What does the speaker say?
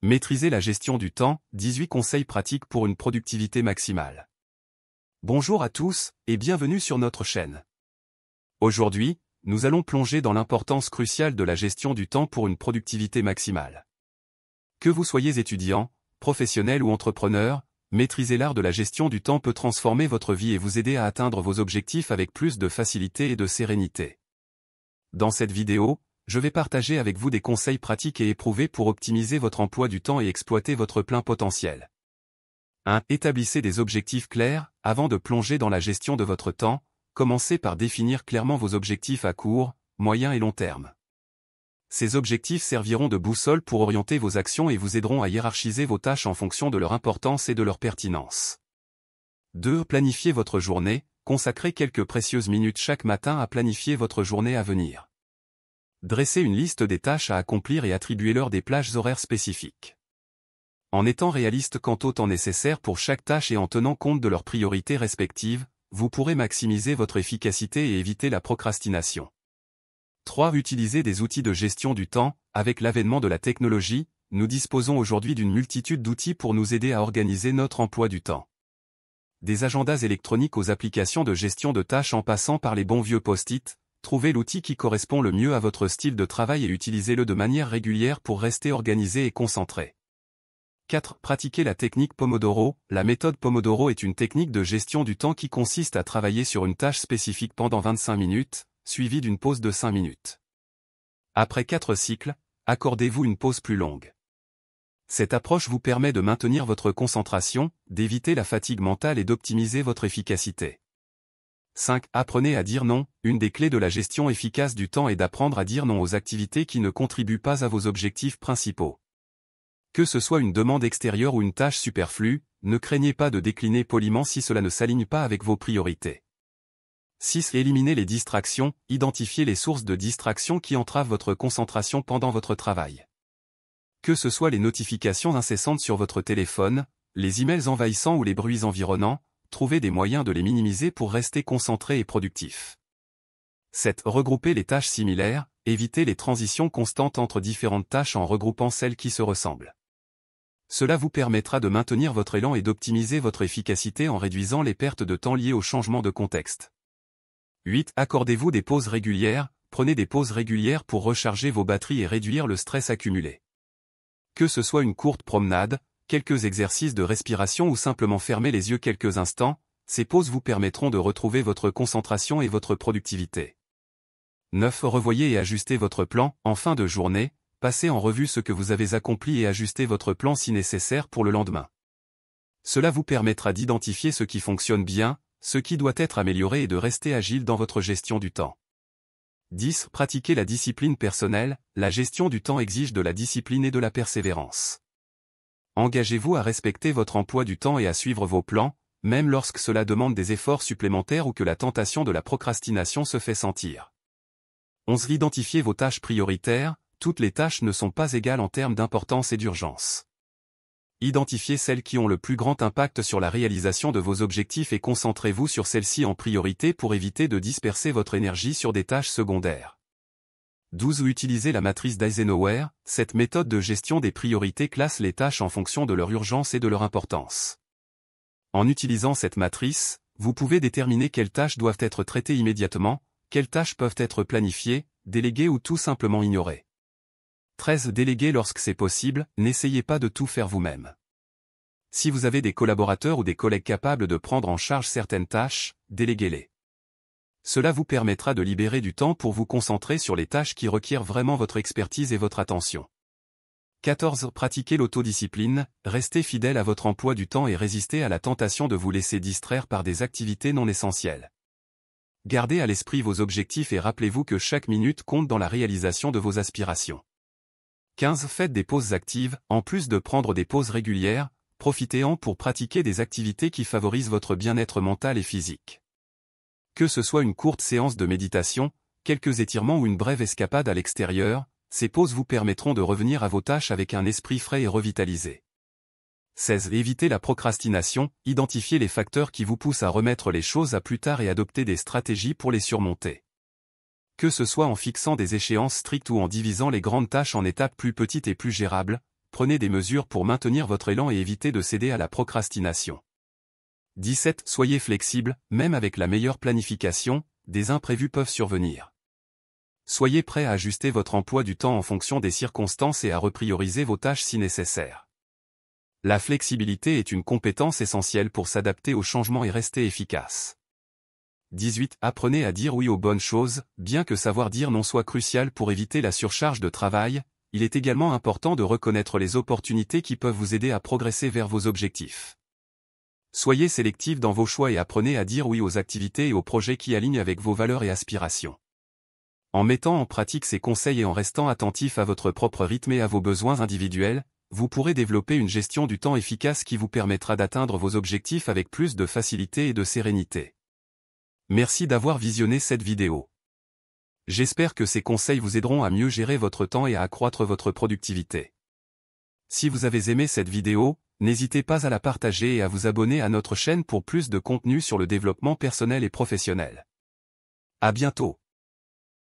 Maîtriser la gestion du temps, 18 conseils pratiques pour une productivité maximale. Bonjour à tous, et bienvenue sur notre chaîne. Aujourd'hui, nous allons plonger dans l'importance cruciale de la gestion du temps pour une productivité maximale. Que vous soyez étudiant, professionnel ou entrepreneur, maîtriser l'art de la gestion du temps peut transformer votre vie et vous aider à atteindre vos objectifs avec plus de facilité et de sérénité. Dans cette vidéo, je vais partager avec vous des conseils pratiques et éprouvés pour optimiser votre emploi du temps et exploiter votre plein potentiel. 1. Établissez des objectifs clairs. Avant de plonger dans la gestion de votre temps, commencez par définir clairement vos objectifs à court, moyen et long terme. Ces objectifs serviront de boussole pour orienter vos actions et vous aideront à hiérarchiser vos tâches en fonction de leur importance et de leur pertinence. 2. Planifiez votre journée. Consacrez quelques précieuses minutes chaque matin à planifier votre journée à venir. Dressez une liste des tâches à accomplir et attribuez-leur des plages horaires spécifiques. En étant réaliste quant au temps nécessaire pour chaque tâche et en tenant compte de leurs priorités respectives, vous pourrez maximiser votre efficacité et éviter la procrastination. 3. Utilisez des outils de gestion du temps. Avec l'avènement de la technologie, nous disposons aujourd'hui d'une multitude d'outils pour nous aider à organiser notre emploi du temps. Des agendas électroniques aux applications de gestion de tâches en passant par les bons vieux post-it, trouvez l'outil qui correspond le mieux à votre style de travail et utilisez-le de manière régulière pour rester organisé et concentré. 4. Pratiquez la technique Pomodoro. La méthode Pomodoro est une technique de gestion du temps qui consiste à travailler sur une tâche spécifique pendant 25 minutes, suivie d'une pause de 5 minutes. Après 4 cycles, accordez-vous une pause plus longue. Cette approche vous permet de maintenir votre concentration, d'éviter la fatigue mentale et d'optimiser votre efficacité. 5. Apprenez à dire non. Une des clés de la gestion efficace du temps est d'apprendre à dire non aux activités qui ne contribuent pas à vos objectifs principaux. Que ce soit une demande extérieure ou une tâche superflue, ne craignez pas de décliner poliment si cela ne s'aligne pas avec vos priorités. 6. Éliminez les distractions. Identifiez les sources de distraction qui entravent votre concentration pendant votre travail. Que ce soit les notifications incessantes sur votre téléphone, les emails envahissants ou les bruits environnants, trouvez des moyens de les minimiser pour rester concentré et productif. 7. Regroupez les tâches similaires. Évitez les transitions constantes entre différentes tâches en regroupant celles qui se ressemblent. Cela vous permettra de maintenir votre élan et d'optimiser votre efficacité en réduisant les pertes de temps liées au changement de contexte. 8. Accordez-vous des pauses régulières. Prenez des pauses régulières pour recharger vos batteries et réduire le stress accumulé. Que ce soit une courte promenade, quelques exercices de respiration ou simplement fermer les yeux quelques instants, ces pauses vous permettront de retrouver votre concentration et votre productivité. 9. Revoyez et ajustez votre plan. En fin de journée, passez en revue ce que vous avez accompli et ajustez votre plan si nécessaire pour le lendemain. Cela vous permettra d'identifier ce qui fonctionne bien, ce qui doit être amélioré et de rester agile dans votre gestion du temps. 10. Pratiquez la discipline personnelle. La gestion du temps exige de la discipline et de la persévérance. Engagez-vous à respecter votre emploi du temps et à suivre vos plans, même lorsque cela demande des efforts supplémentaires ou que la tentation de la procrastination se fait sentir. 11. Identifiez vos tâches prioritaires. Toutes les tâches ne sont pas égales en termes d'importance et d'urgence. Identifiez celles qui ont le plus grand impact sur la réalisation de vos objectifs et concentrez-vous sur celles-ci en priorité pour éviter de disperser votre énergie sur des tâches secondaires. 12. Utilisez la matrice d'Eisenhower. Cette méthode de gestion des priorités classe les tâches en fonction de leur urgence et de leur importance. En utilisant cette matrice, vous pouvez déterminer quelles tâches doivent être traitées immédiatement, quelles tâches peuvent être planifiées, déléguées ou tout simplement ignorées. 13. Déléguez lorsque c'est possible. N'essayez pas de tout faire vous-même. Si vous avez des collaborateurs ou des collègues capables de prendre en charge certaines tâches, déléguez-les. Cela vous permettra de libérer du temps pour vous concentrer sur les tâches qui requièrent vraiment votre expertise et votre attention. 14. Pratiquez l'autodiscipline. Restez fidèle à votre emploi du temps et résistez à la tentation de vous laisser distraire par des activités non essentielles. Gardez à l'esprit vos objectifs et rappelez-vous que chaque minute compte dans la réalisation de vos aspirations. 15. Faites des pauses actives. En plus de prendre des pauses régulières, profitez-en pour pratiquer des activités qui favorisent votre bien-être mental et physique. Que ce soit une courte séance de méditation, quelques étirements ou une brève escapade à l'extérieur, ces pauses vous permettront de revenir à vos tâches avec un esprit frais et revitalisé. 16. Évitez la procrastination. Identifiez les facteurs qui vous poussent à remettre les choses à plus tard et adoptez des stratégies pour les surmonter. Que ce soit en fixant des échéances strictes ou en divisant les grandes tâches en étapes plus petites et plus gérables, prenez des mesures pour maintenir votre élan et éviter de céder à la procrastination. 17. Soyez flexible, même avec la meilleure planification, des imprévus peuvent survenir. Soyez prêt à ajuster votre emploi du temps en fonction des circonstances et à reprioriser vos tâches si nécessaire. La flexibilité est une compétence essentielle pour s'adapter aux changements et rester efficace. 18. Apprenez à dire oui aux bonnes choses, bien que savoir dire non soit crucial pour éviter la surcharge de travail, il est également important de reconnaître les opportunités qui peuvent vous aider à progresser vers vos objectifs. Soyez sélectif dans vos choix et apprenez à dire oui aux activités et aux projets qui alignent avec vos valeurs et aspirations. En mettant en pratique ces conseils et en restant attentif à votre propre rythme et à vos besoins individuels, vous pourrez développer une gestion du temps efficace qui vous permettra d'atteindre vos objectifs avec plus de facilité et de sérénité. Merci d'avoir visionné cette vidéo. J'espère que ces conseils vous aideront à mieux gérer votre temps et à accroître votre productivité. Si vous avez aimé cette vidéo, n'hésitez pas à la partager et à vous abonner à notre chaîne pour plus de contenu sur le développement personnel et professionnel. À bientôt.